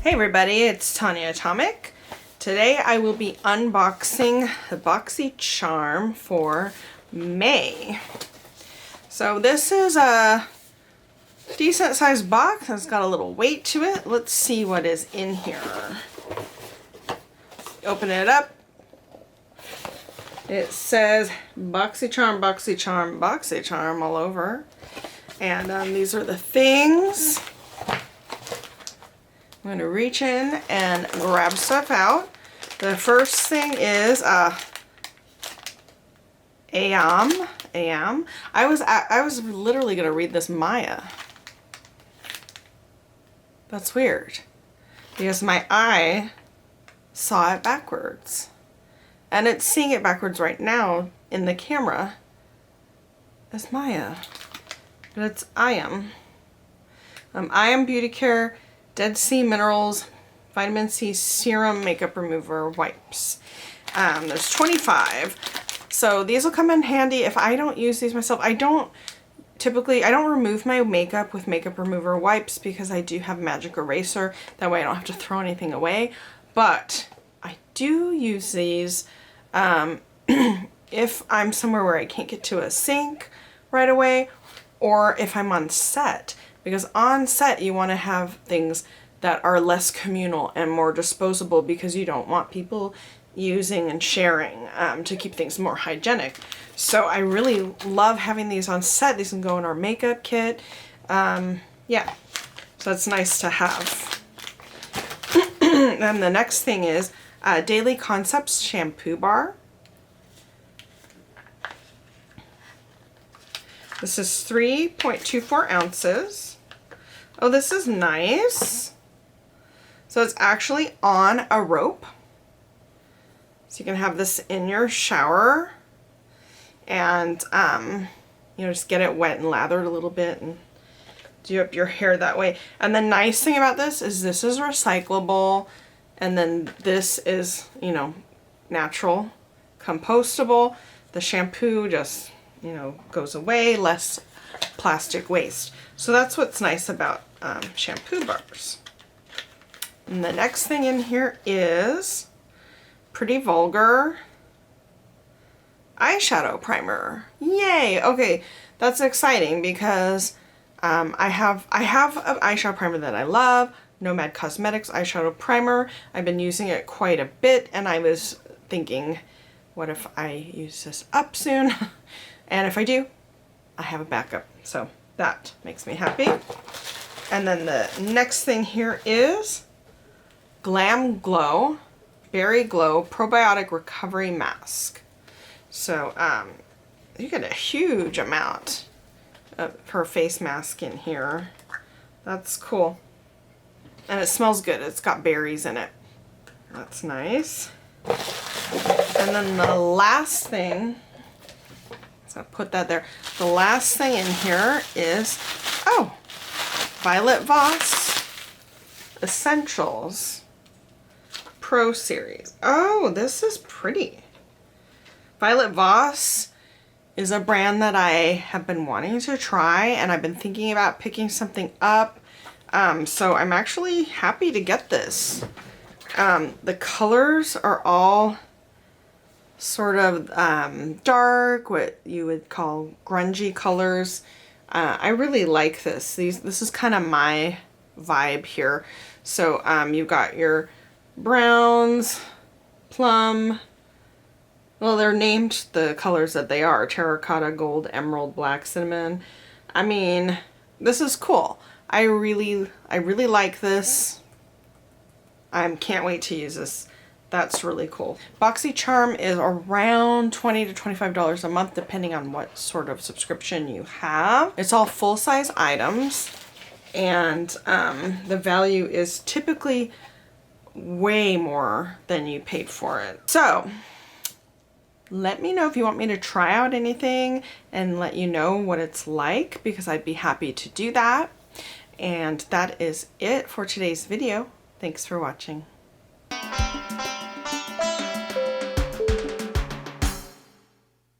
Hey everybody, it's Tanya Atomic. Today I will be unboxing the Boxycharm for May. So this is a decent sized box. It's got a little weight to it. Let's see what is in here. Open it up. It says Boxycharm, Boxycharm, Boxycharm all over. And these are the things. I'm going to reach in and grab stuff out. The first thing is AM. I was literally going to read this Maya. That's weird because my eye saw it backwards. And it's seeing it backwards right now in the camera as Maya. But it's IM. IM Beauty Care Dead Sea Minerals Vitamin C Serum Makeup Remover Wipes. There's 25. So these will come in handy if I don't use these myself. I don't remove my makeup with makeup remover wipes because I do have magic eraser. That way I don't have to throw anything away. But I do use these if I'm somewhere where I can't get to a sink right away, or if I'm on set. Because on set you want to have things that are less communal and more disposable because you don't want people using and sharing to keep things more hygienic. So I really love having these on set. These can go in our makeup kit. Yeah, so it's nice to have. And the next thing is Daily Concepts Shampoo Bar. This is 3.24 ounces. Oh, this is nice. So it's actually on a rope. So you can have this in your shower and, you know, just get it wet and lathered a little bit and do up your hair that way. And the nice thing about this is recyclable. And then this is, you know, natural, compostable. The shampoo just, you know, goes away, less plastic waste. So that's what's nice about shampoo bars. And the next thing in here is Pretty Vulgar eyeshadow primer. Yay! Okay, that's exciting because I have an eyeshadow primer that I love, Nomad Cosmetics eyeshadow primer. I've been using it quite a bit, and I was thinking, what if I use this up soon? And if I do, I have a backup. So that makes me happy. And then the next thing here is Glam Glow Berry Glow Probiotic Recovery Mask. So you get a huge amount of her face mask in here. That's cool. And it smells good. It's got berries in it. That's nice. And then the last thing, so I'll put that there. The last thing in here is, oh, Violet Voss Essentials Pro Series. Oh, this is pretty. Violet Voss is a brand that I have been wanting to try, and I've been thinking about picking something up. So I'm actually happy to get this. The colors are all sort of dark, what you would call grungy colors. I really like this. This is kind of my vibe here. So you've got your browns, plum, well, they're named the colors that they are: terracotta, gold, emerald, black, cinnamon. I mean, this is cool. I really like this. I can't wait to use this. That's really cool. Boxycharm is around $20 to $25 a month, depending on what sort of subscription you have. It's all full-size items, and the value is typically way more than you paid for it. So let me know if you want me to try out anything and let you know what it's like, because I'd be happy to do that. And that is it for today's video. Thanks for watching.